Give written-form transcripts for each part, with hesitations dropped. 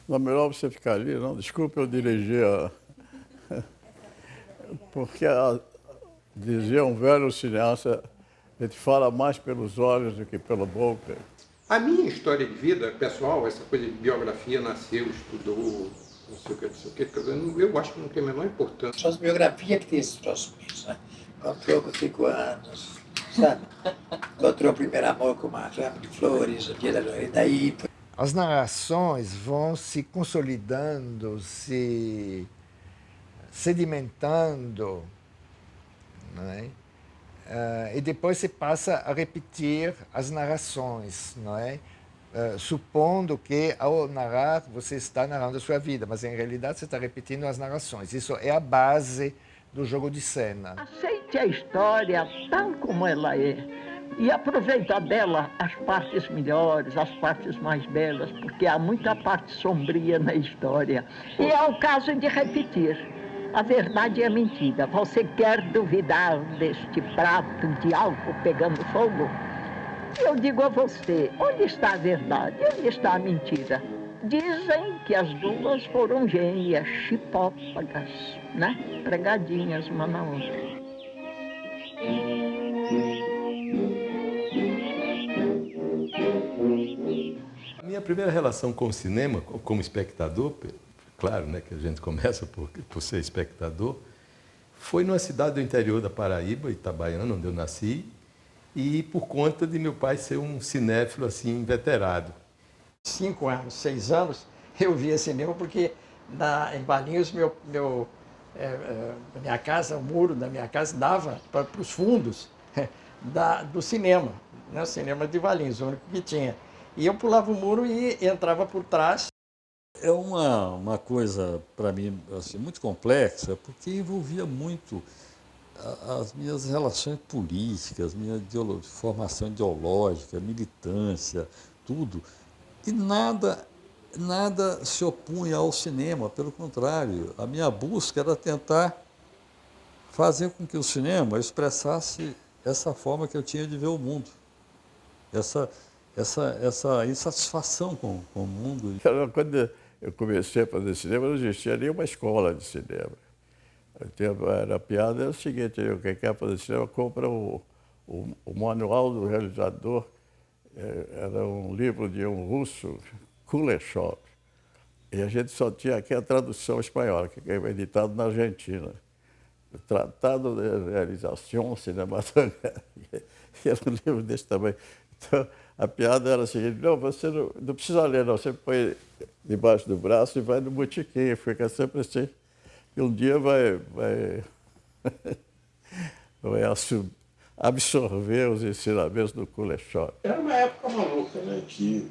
Não é melhor você ficar ali, não? Desculpe eu dirigir porque dizia um velho cineasta, a gente fala mais pelos olhos do que pela boca. A minha história de vida pessoal, essa coisa de biografia, nasceu, estudou, não sei o que, eu acho que não tem a menor importância. Só as biografias que tem esses próximos, né? Encontrou com 5 anos, sabe? Encontrou o primeiro amor com uma rama de flores, o dia da e daí. As narrações vão se consolidando, se sedimentando, não é? E depois se passa a repetir as narrações, não é? Supondo que ao narrar você está narrando a sua vida, mas em realidade você está repetindo as narrações. Isso é a base do jogo de cena. Aceite a história tal como ela é e aproveita dela as partes melhores, as partes mais belas, porque há muita parte sombria na história. E é o caso de repetir. A verdade é a mentira. Você quer duvidar deste prato de álcool pegando fogo? Eu digo a você, onde está a verdade? Onde está a mentira? Dizem que as duas foram gêmeas, chipópagas, né? Pregadinhas uma na outra. A minha primeira relação com o cinema, como espectador, claro, né, que a gente começa por ser espectador, foi numa cidade do interior da Paraíba, Itabaiana, onde eu nasci, e por conta de meu pai ser um cinéfilo assim inveterado. 5 anos, 6 anos, eu via cinema porque em Valinhos minha casa, o muro da minha casa dava para os fundos do cinema, né? O cinema de Valinhos, o único que tinha. E eu pulava o muro e entrava por trás. É uma coisa, para mim, assim, muito complexa, porque envolvia muito as minhas relações políticas, minha formação ideológica, militância, tudo. E nada se opunha ao cinema, pelo contrário. A minha busca era tentar fazer com que o cinema expressasse essa forma que eu tinha de ver o mundo, essa insatisfação com o mundo. Quando eu comecei a fazer cinema, não existia nenhuma escola de cinema. A piada é o seguinte, quem quer fazer cinema compra o manual do realizador. Era um livro de um russo, Kuleshov. E a gente só tinha aqui a tradução espanhola, que é editado na Argentina. O Tratado de Realização Cinematográfica. Era um livro desse tamanho. Então, a piada era a seguinte, não, você não precisa ler, não. Você põe debaixo do braço e vai no botequim. Fica sempre assim. E um dia vai absorver os ensinamentos do Kuleshov. Era uma época maluca, né? Que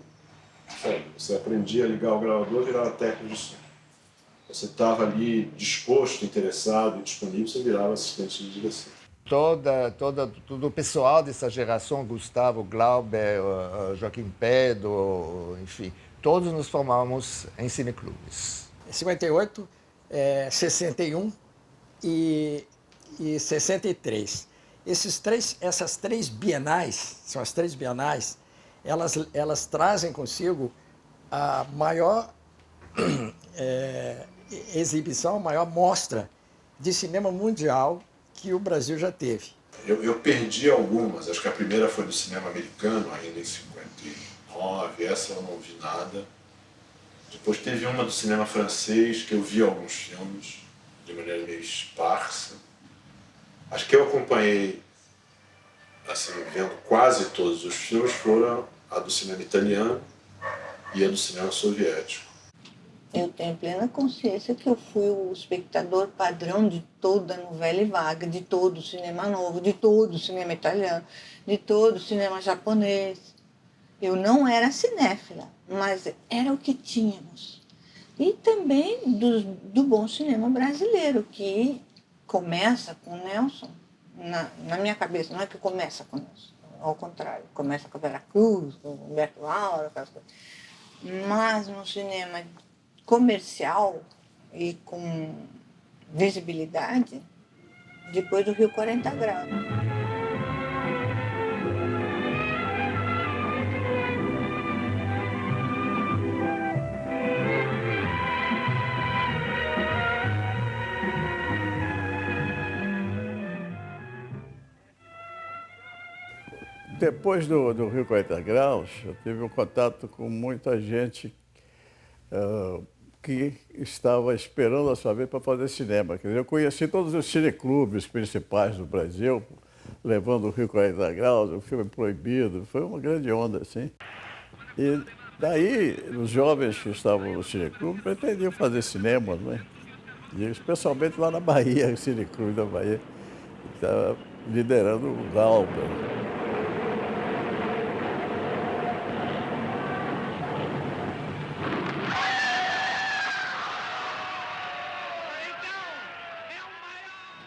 você aprendia a ligar o gravador e virava técnico de som. Você estava ali disposto, interessado e disponível, você virava assistente de direção. Todo o pessoal dessa geração, Gustavo, Glauber, Joaquim Pedro, enfim, todos nos formamos em cineclubes. 58, 61 e 63. Essas três bienais, são as 3 bienais, elas trazem consigo a maior exibição, a maior mostra de cinema mundial que o Brasil já teve. Eu perdi algumas, acho que a primeira foi do cinema americano, ainda em 59, essa eu não vi nada. Depois teve uma do cinema francês, que eu vi alguns filmes, de maneira meio esparsa. Acho que eu acompanhei, assim, vendo quase todos os filmes, foram a do cinema italiano e a do cinema soviético. Eu tenho plena consciência que eu fui o espectador padrão de toda a novela vaga, de todo o cinema novo, de todo o cinema italiano, de todo o cinema japonês. Eu não era cinéfila, mas era o que tínhamos. E também do bom cinema brasileiro, que começa com o Nelson. Na minha cabeça, não é que começa com o Nelson, ao contrário. Começa com a Vera Cruz, com o Humberto Laura, aquelas coisas. Mas no cinema comercial e com visibilidade, depois do Rio 40 Graus. Depois do Rio 40 Graus, eu tive um contato com muita gente que estava esperando a sua vez para fazer cinema. Quer dizer, eu conheci todos os cineclubes principais do Brasil, levando o Rio 40 Graus, o filme Proibido, foi uma grande onda, assim. E daí, os jovens que estavam no cineclube pretendiam fazer cinema, né? E especialmente lá na Bahia, o cineclube da Bahia, estava liderando o Galber.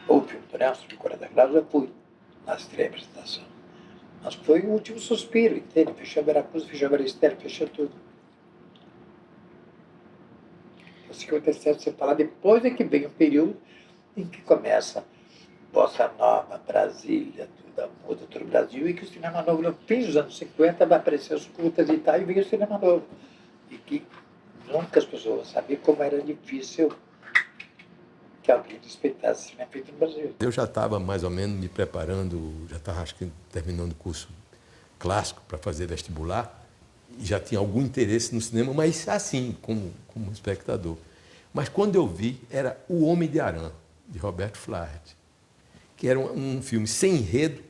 O filme do Nelson, de 40 graus, eu fui na estreia apresentação. Mas foi o último suspiro, entende? Fechou Veracruz, fechou Maristela, fechou tudo. O 57, você fala, depois é que vem o período em que começa Bossa Nova, Brasília, tudo muda, todo o Brasil, e que o cinema novo, no fim dos anos 50, vai aparecer os curtas e tal, e vem o cinema novo. E que nunca as pessoas sabiam como era difícil que alguém respeitasse o cinema feito no Brasil. Eu já estava mais ou menos me preparando, já estava acho que terminando o curso clássico para fazer vestibular, e já tinha algum interesse no cinema, mas assim, como espectador. Mas quando eu vi, era O Homem de Arã, de Roberto Flaherty, que era um filme sem enredo,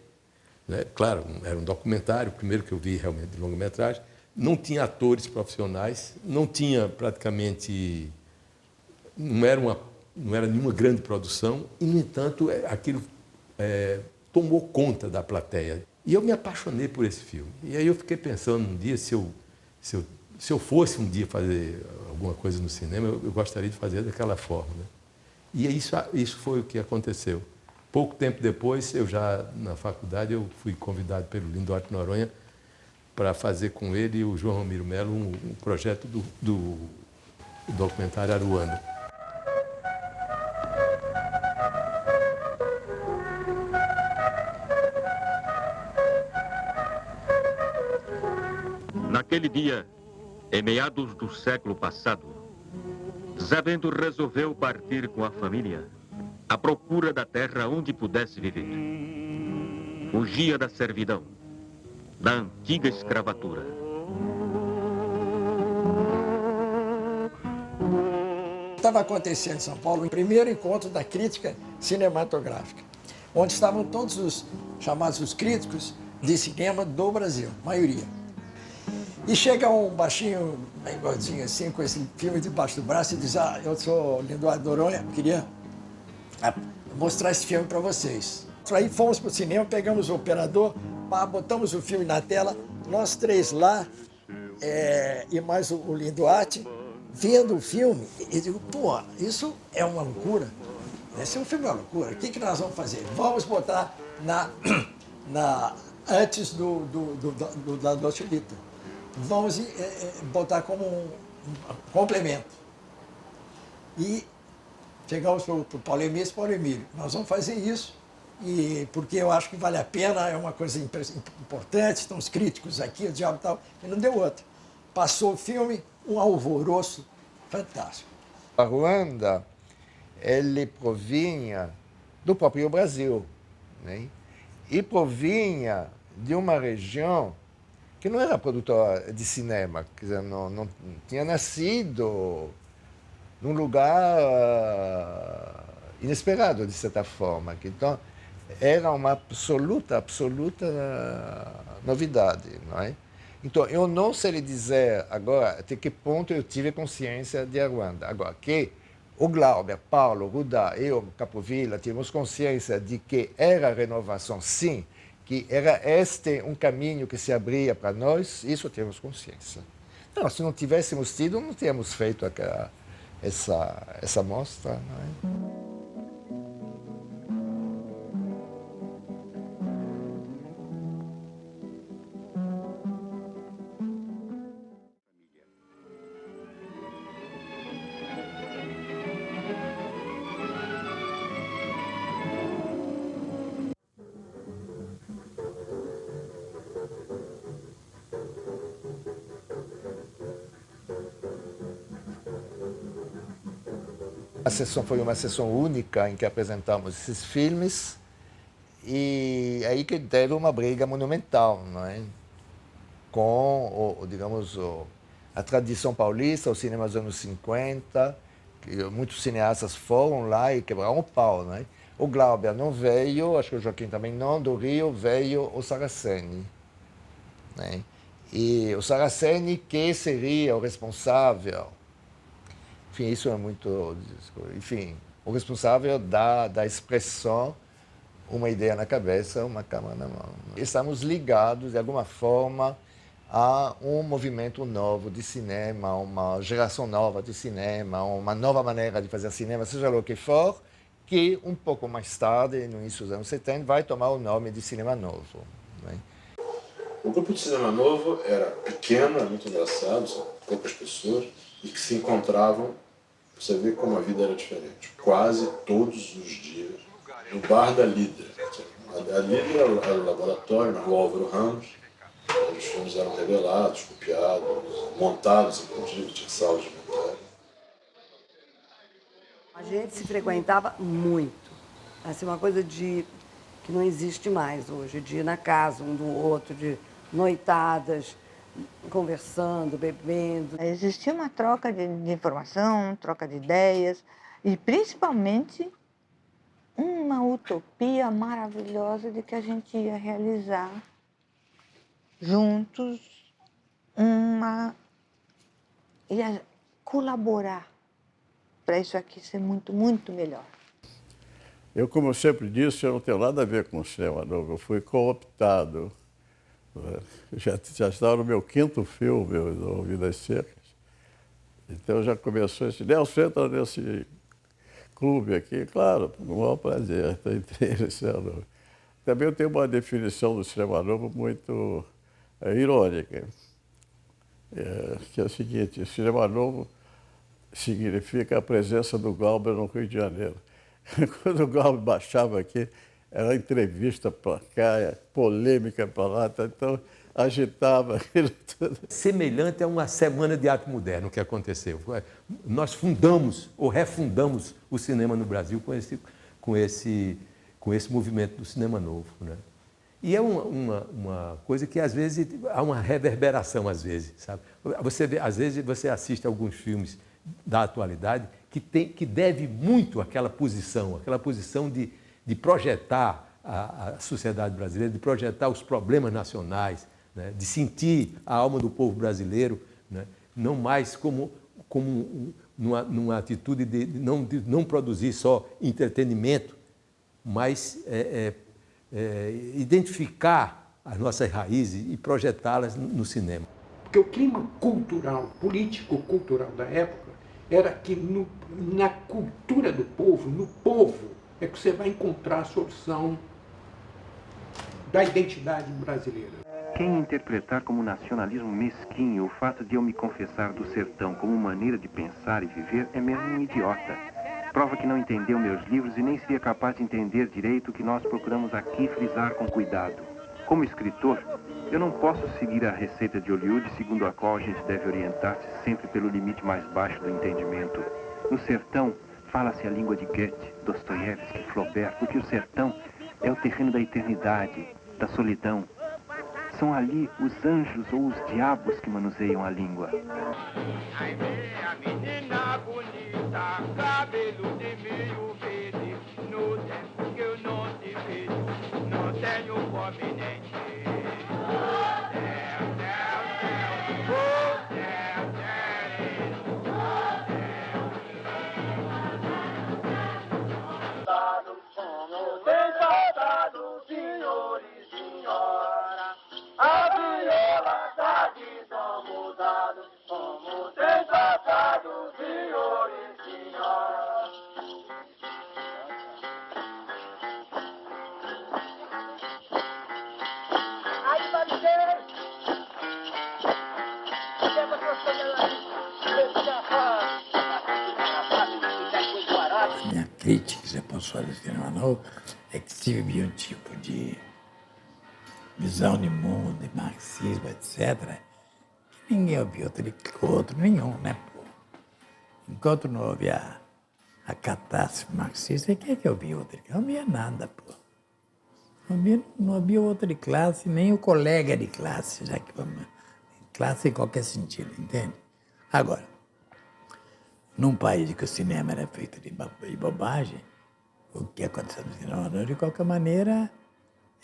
né? Claro, era um documentário, o primeiro que eu vi realmente de longa-metragem, não tinha atores profissionais, não tinha praticamente, não era nenhuma grande produção, e, no entanto, aquilo tomou conta da plateia. E eu me apaixonei por esse filme. E aí eu fiquei pensando um dia, se eu fosse um dia fazer alguma coisa no cinema, eu gostaria de fazer daquela forma, né? E isso foi o que aconteceu. Pouco tempo depois, eu já na faculdade, eu fui convidado pelo Lindoarte Noronha para fazer com ele e o João Ramiro Melo um projeto do documentário Aruanda. Naquele dia, em meados do século passado, Zé Bento resolveu partir com a família à procura da terra onde pudesse viver. Fugia da servidão, da antiga escravatura. Estava acontecendo em São Paulo o primeiro encontro da crítica cinematográfica, onde estavam todos os chamados os críticos de cinema do Brasil, maioria. E chega um baixinho, bem gordinho assim, com esse filme debaixo do braço e diz: eu sou Lindoarte Noronha, queria mostrar esse filme para vocês. Aí fomos para o cinema, pegamos o operador, botamos o filme na tela, nós três lá, e mais o Lindoarte, vendo o filme, e digo: pô, isso é uma loucura. Esse é um filme é uma loucura. O que nós vamos fazer? Vamos botar antes da Dolce Vita. Vamos botar como um complemento. E chegamos para o Paulo Emílio, nós vamos fazer isso, porque eu acho que vale a pena, é uma coisa importante, estão os críticos aqui, o diabo e tal, e não deu outro. Passou o filme, um alvoroço fantástico. A Ruanda, ele provinha do próprio Brasil, né? E provinha de uma região que não era produtora de cinema, quer dizer, não tinha nascido num lugar inesperado, de certa forma. Então, era uma absoluta novidade, não é? Então, eu não sei lhe dizer agora até que ponto eu tive consciência de Aruanda. Agora, que o Glauber, Paulo, Rudá, eu, Capovilla, tivemos consciência de que era renovação, sim, que era este um caminho que se abria para nós, isso temos consciência. Não, se não tivéssemos tido, não teríamos feito essa mostra, não é? A sessão foi uma sessão única em que apresentamos esses filmes E aí que teve uma briga monumental, não é? Com, digamos, a tradição paulista, o cinema dos anos 50, que muitos cineastas foram lá e quebraram o pau, não é? O Glauber não veio, acho que o Joaquim também não, do Rio veio o Saraceni, né? E o Saraceni que seria o responsável, enfim, isso é muito, enfim, o responsável da expressão, uma ideia na cabeça, uma câmera na mão. Estamos ligados, de alguma forma, a um movimento novo de cinema, uma geração nova de cinema, uma nova maneira de fazer cinema, seja o que for, que um pouco mais tarde, no início dos anos 70, vai tomar o nome de Cinema Novo, né? O grupo de Cinema Novo era pequeno, era muito engraçado, são poucas pessoas, e que se encontravam, você vê como a vida era diferente, quase todos os dias, no bar da Líder. A Líder era o laboratório, na rua Álvaro Ramos, onde os filmes eram revelados, copiados, montados, inclusive, tinha salas de montagem. A gente se frequentava muito. Assim, uma coisa que não existe mais hoje, de ir na casa um do outro, de noitadas, conversando, bebendo. Existia uma troca de informação, troca de ideias e, principalmente, uma utopia maravilhosa de que a gente ia realizar juntos ia colaborar para isso aqui ser muito, muito melhor. Eu, como eu sempre disse, eu não tenho nada a ver com o cinema novo. Eu fui cooptado. Já estava no meu 5º filme, o Vidas Secas. Então já começou esse... Nelson, entra nesse clube aqui. Claro, com o maior prazer. Entrei no cinema novo. Também eu tenho uma definição do cinema novo muito irônica. Que é o seguinte, o cinema novo significa a presença do Glauber no Rio de Janeiro. Quando o Glauber baixava aqui, era entrevista para cá, polêmica para lá, então agitava aquilo tudo. Semelhante a uma semana de arte moderna que aconteceu. Nós fundamos ou refundamos o cinema no Brasil com esse movimento do cinema novo, né? E é uma coisa que, às vezes, há uma reverberação, às vezes, sabe? Você vê, às vezes, você assiste alguns filmes da atualidade que deve muito àquela posição de projetar a sociedade brasileira, de projetar os problemas nacionais, né? De sentir a alma do povo brasileiro, né? Não mais como numa atitude de não produzir só entretenimento, mas identificar as nossas raízes e projetá-las no cinema. Porque o clima cultural, político-cultural da época, era que na cultura do povo, no povo, é que você vai encontrar a solução da identidade brasileira. Quem interpretar como nacionalismo mesquinho o fato de eu me confessar do sertão como maneira de pensar e viver é mesmo um idiota. Prova que não entendeu meus livros e nem seria capaz de entender direito o que nós procuramos aqui frisar com cuidado. Como escritor, eu não posso seguir a receita de Hollywood segundo a qual a gente deve orientar-se sempre pelo limite mais baixo do entendimento. No sertão, fala-se a língua de Goethe, Dostoiévski, Flaubert, porque o sertão é o terreno da eternidade, da solidão. São ali os anjos ou os diabos que manuseiam a língua. Ai, a menina bonita, cabelo de meio verde, no tempo que eu não te vejo, não tenho fome nem sede. A minha crítica, se eu posso fazer cinema novo, é que se vivia um tipo de visão de mundo, de marxismo, etc., que ninguém ouvia outro nenhum, né, pô? Enquanto não houve a catástrofe marxista, quem é que ouvia outro? Não ouvia nada, pô. Não havia outra classe, nem o colega de classe, já que classe em qualquer sentido, entende? Agora, num país que o cinema era feito de bobagem, o que aconteceu no cinema, de qualquer maneira,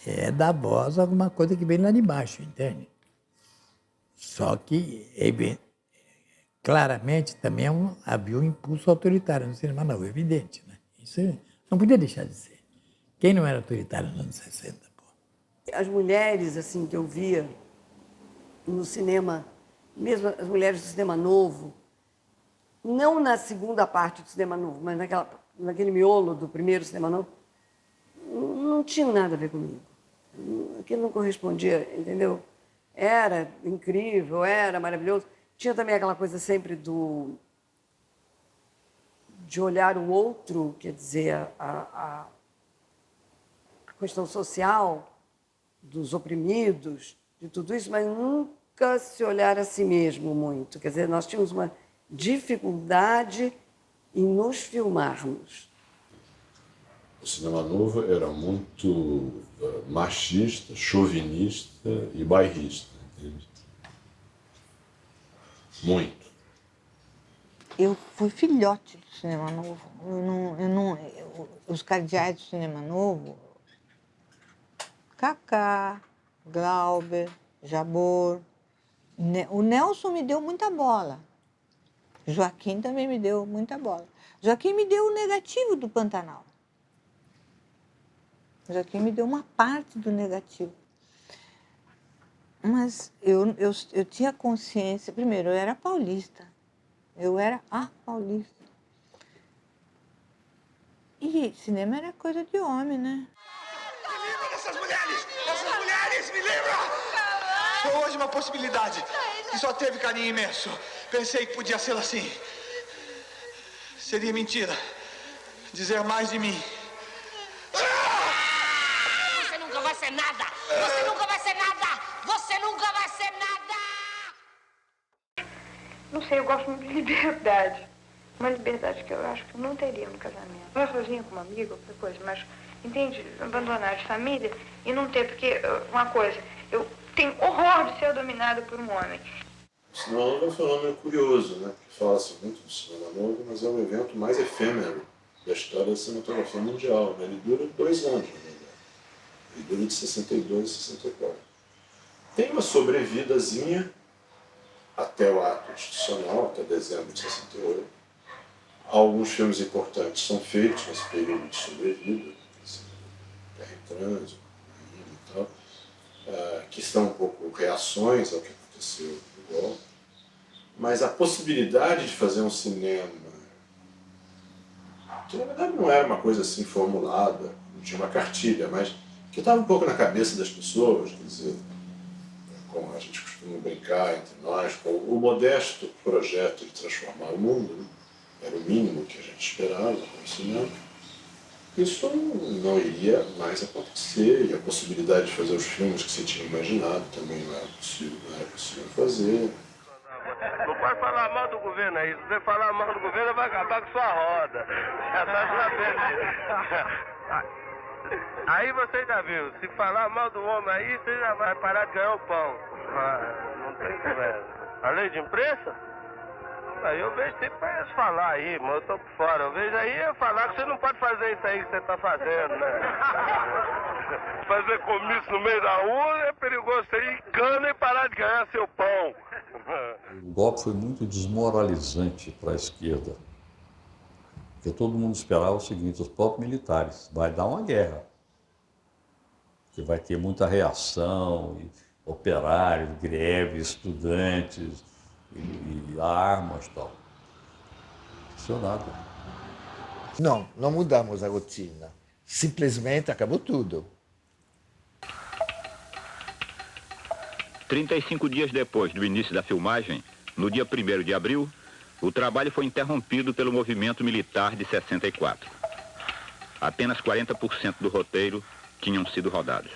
é dar voz a alguma coisa que vem lá de baixo, entende? Só que, claramente, também havia um impulso autoritário no cinema novo, evidente, né? Isso não podia deixar de ser. Quem não era autoritário nos anos 60? Pô? As mulheres, assim, que eu via no cinema, mesmo as mulheres do cinema novo, não na segunda parte do cinema novo, mas naquele miolo do primeiro cinema novo, não tinha nada a ver comigo. Aquilo não correspondia, entendeu? Era incrível, era maravilhoso. Tinha também aquela coisa sempre de olhar o outro, quer dizer, a questão social dos oprimidos, de tudo isso, mas nunca se olhar a si mesmo muito. Quer dizer, nós tínhamos uma dificuldade em nos filmarmos. O cinema novo era muito machista, chauvinista e bairrista, entende? Muito. Eu fui filhote do cinema novo. Os cardeais do cinema novo, Cacá, Glauber, Jabor, o Nelson me deu muita bola. Joaquim também me deu muita bola. Joaquim me deu o negativo do Pantanal. Joaquim me deu uma parte do negativo. Mas eu tinha consciência, primeiro, eu era paulista. Eu era a paulista. E cinema era coisa de homem, né? Me livra dessas mulheres! Essas mulheres, me livra! Foi hoje uma possibilidade que só teve carinho imenso. Pensei que podia ser assim. Seria mentira dizer mais de mim. Você nunca vai ser nada! Você nunca vai ser nada! Você nunca vai ser nada! Não sei, eu gosto muito de liberdade. Uma liberdade que eu acho que eu não teria no casamento. Não é sozinha com uma amiga, outra coisa, mas, entende, abandonar a família e não ter, porque, uma coisa, eu tenho horror de ser dominada por um homem. O cinema novo é um fenômeno curioso, né? Fala-se muito do cinema novo, mas é o evento mais efêmero da história da cinematografia mundial, né? Ele dura 2 anos, na verdade. Ele dura de 62 a 64. Tem uma sobrevidazinha até o ato institucional, até dezembro de 68. Alguns filmes importantes são feitos nesse período de sobrevida, Terra em Trânsito, e tal, que são um pouco reações ao que aconteceu no golpe. Mas a possibilidade de fazer um cinema, que na verdade não era uma coisa assim formulada, não tinha uma cartilha, mas que estava um pouco na cabeça das pessoas, quer dizer, como a gente costuma brincar entre nós, com o modesto projeto de transformar o mundo, né? Era o mínimo que a gente esperava com o cinema. Isso não iria mais acontecer, e a possibilidade de fazer os filmes que se tinha imaginado também não era possível fazer. Não pode falar mal do governo aí. Se você falar mal do governo, vai acabar com sua roda. Já tá sabendo. Aí você já viu, se falar mal do homem aí, você já vai parar de ganhar o pão. Não tem conversa. A lei de imprensa? Aí eu vejo sempre pra eles falar aí, mas eu tô por fora. Eu vejo aí eu falar que você não pode fazer isso aí que você tá fazendo, né? Fazer comício no meio da rua é perigoso você ir em cana e parar de ganhar seu pão. O golpe foi muito desmoralizante para a esquerda. Porque todo mundo esperava o seguinte, os próprios militares, vai dar uma guerra. Porque vai ter muita reação, operários, greves, estudantes, e armas e tal. Isso nada. Não mudamos a rotina. Simplesmente acabou tudo. 35 dias depois do início da filmagem, no dia 1º de abril, o trabalho foi interrompido pelo movimento militar de 64. Apenas 40% do roteiro tinham sido rodados.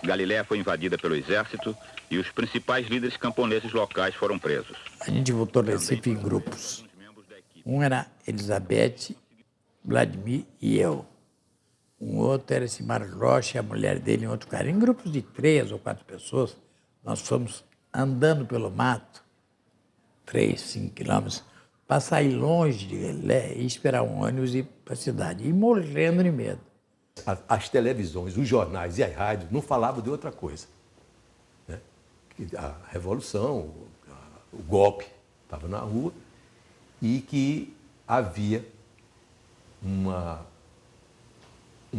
Galiléia foi invadida pelo exército e os principais líderes camponeses locais foram presos. A gente voltou a Recife em grupos. Um era Elizabeth, Vladimir e eu. um outro era esse Marcos Rocha, a mulher dele e um outro cara. Em grupos de 3 ou 4 pessoas, nós fomos andando pelo mato, 3, 5 quilômetros, para sair longe de Galilé e esperar um ônibus e ir para a cidade, e morrendo de medo. As televisões, os jornais e as rádios não falavam de outra coisa, né? A revolução, o golpe estava na rua e que havia uma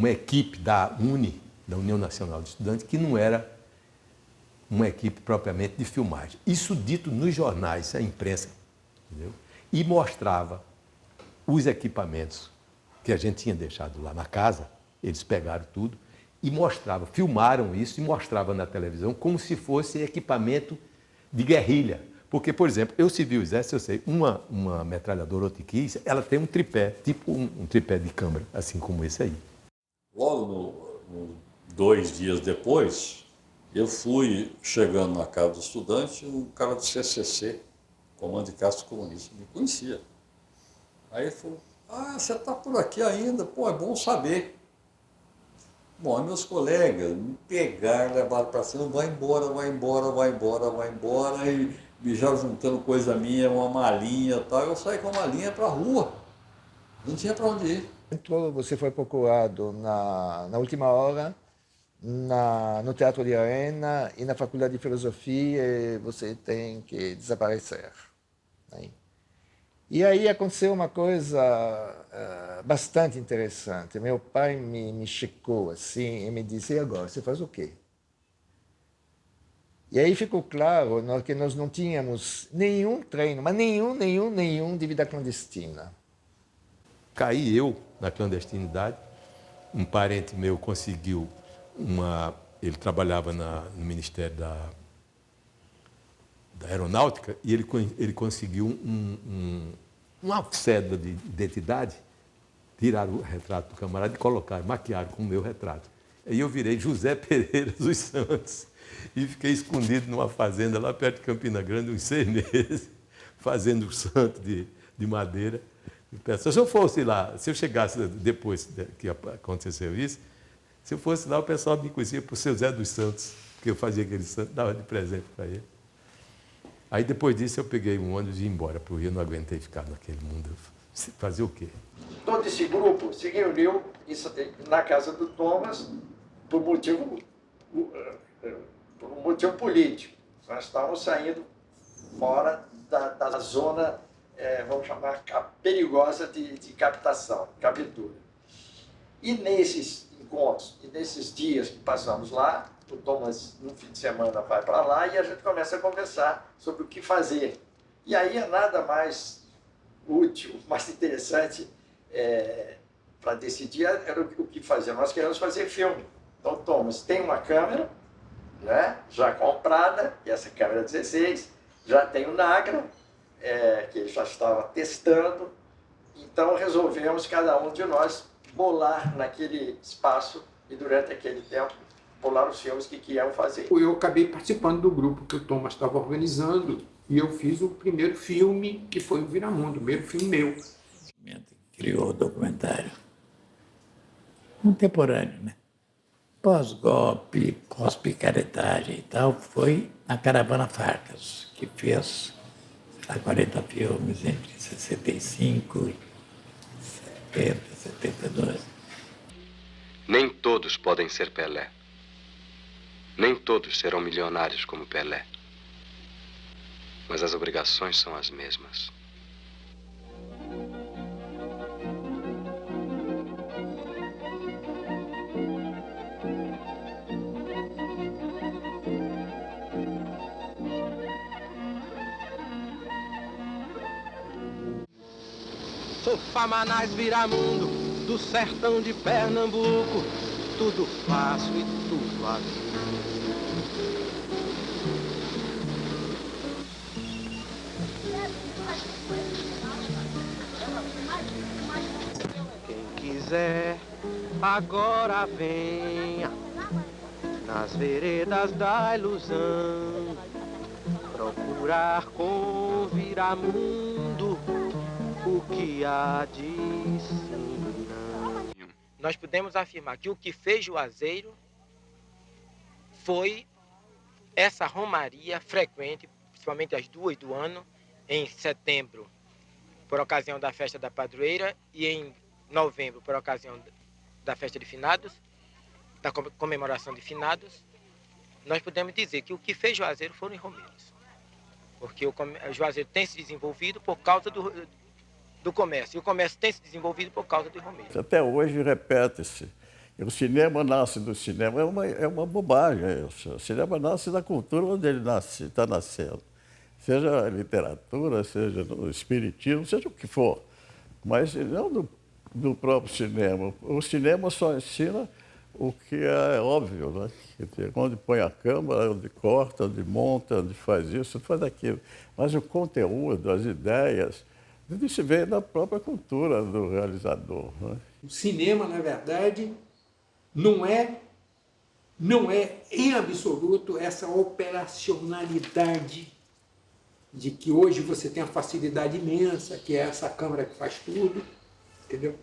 equipe da UNE, da União Nacional de Estudantes, que não era uma equipe propriamente de filmagem. Isso dito nos jornais, a imprensa, entendeu? E mostrava os equipamentos que a gente tinha deixado lá na casa, eles pegaram tudo e mostravam, filmaram isso e mostravam na televisão como se fosse equipamento de guerrilha. Porque, por exemplo, eu servi o exército, eu sei, uma metralhadora Otiquis, ela tem um tripé, tipo um tripé de câmera, assim como esse aí. Logo 2 dias depois, eu fui chegando na casa do estudante, um cara do CCC, Comando de Caça Comunista, me conhecia. Aí ele falou, você está por aqui ainda? Pô, é bom saber. Bom, meus colegas me pegaram, levaram para cima, vai embora, e me já juntando coisa minha, uma malinha e tal. Eu saí com a malinha para a rua, não tinha para onde ir. Então, você foi procurado na última hora, no Teatro de Arena e na Faculdade de Filosofia, e você tem que desaparecer. Né? E aí aconteceu uma coisa bastante interessante. Meu pai me checou assim e me disse, e agora, você faz o quê? E aí ficou claro que nós não tínhamos nenhum treino, mas nenhum de vida clandestina. Caí eu na clandestinidade, um parente meu conseguiu ele trabalhava no Ministério da Aeronáutica e ele conseguiu uma cédula de identidade, tiraram o retrato do camarada e colocaram, maquiaram com o meu retrato. Aí eu virei José Pereira dos Santos e fiquei escondido numa fazenda lá perto de Campina Grande uns 6 meses, fazendo o santo de madeira. Se eu fosse lá, se eu chegasse depois que aconteceu isso, se eu fosse lá, o pessoal me conhecia por seu Zé dos Santos, porque eu fazia aquele santo, dava de presente para ele. Aí depois disso eu peguei um ônibus e ia embora para o Rio, não aguentei ficar naquele mundo. Fazer o quê? Todo esse grupo se reuniu na casa do Thomas por motivo político. Nós estávamos saindo fora da zona, vamos chamar, perigosa de captação, captura. E nesses encontros, e nesses dias que passamos lá, o Thomas, no fim de semana, vai para lá e a gente começa a conversar sobre o que fazer. E aí é nada mais útil, mais interessante para decidir era o que fazer. Nós queremos fazer filme. Então, Thomas tem uma câmera, né, já comprada, e essa câmera 16, já tem o Nagra, que ele já estava testando. Então, resolvemos, cada um de nós, bolar naquele espaço e, durante aquele tempo, bolar os filmes que queriam fazer. Eu acabei participando do grupo que o Thomas estava organizando e eu fiz o primeiro filme, que foi o Viramundo, o primeiro filme meu. Criou o documentário contemporâneo, né? Pós-golpe, pós-picaretagem e tal, foi a Caravana Farcas, que fez 40 filmes entre 65 e 70, 72. Nem todos podem ser Pelé. Nem todos serão milionários como Pelé. Mas as obrigações são as mesmas. Sou Famanás Viramundo, do sertão de Pernambuco. Tudo faço e tudo aviso. Quem quiser, agora venha nas veredas da ilusão, procurar com Viramundo o que há de ensinar. nós podemos afirmar que o que fez Juazeiro foi essa romaria frequente, principalmente as 2 do ano, em setembro, por ocasião da festa da padroeira, e em novembro, por ocasião da festa de finados, da comemoração de finados. Nós podemos dizer que o que fez Juazeiro foram os romeiros. Porque o Juazeiro tem se desenvolvido por causa do comércio. E o comércio tem se desenvolvido por causa dos romeiros. Até hoje repete-se. O cinema nasce do cinema, é uma bobagem isso. O cinema nasce da cultura onde ele está nascendo. Seja a literatura, seja no espiritismo, seja o que for. Mas não do próprio cinema. O cinema só ensina o que é óbvio, né? Quer dizer, onde põe a câmera, onde corta, onde monta, onde faz isso, onde faz aquilo. Mas o conteúdo, as ideias, tudo se vê na própria cultura do realizador, né? O cinema, na verdade, não é em absoluto essa operacionalidade de que hoje você tem a facilidade imensa, que é essa câmera que faz tudo, entendeu?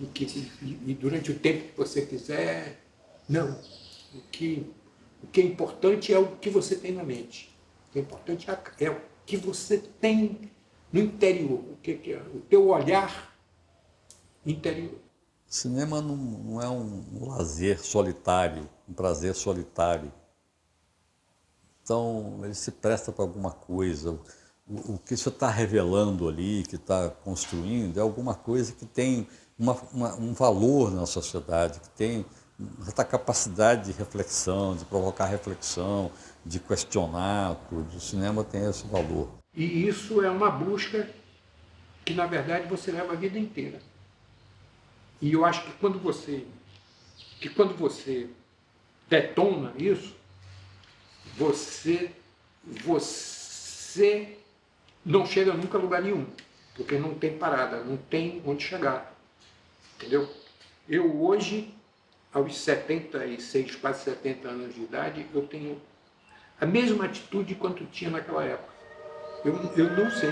E durante o tempo que você quiser. Não. O que é importante é o que você tem na mente. O que é importante é o que você tem no interior, o que é o teu olhar interior. Cinema não é um lazer solitário, um prazer solitário. Então, ele se presta para alguma coisa. O que você está revelando ali, que está construindo, é alguma coisa que tem um valor na sociedade, que tem essa capacidade de reflexão, de provocar reflexão, de questionar tudo. O cinema tem esse valor. E isso é uma busca que, na verdade, você leva a vida inteira. E eu acho que quando você detona isso, você não chega nunca a lugar nenhum, porque não tem parada, não tem onde chegar, entendeu? Eu hoje, aos 76, quase 70 anos de idade, eu tenho a mesma atitude quanto tinha naquela época. Eu não sei.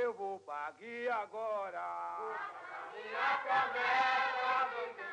Eu vou pra guia agora. Minha promessa,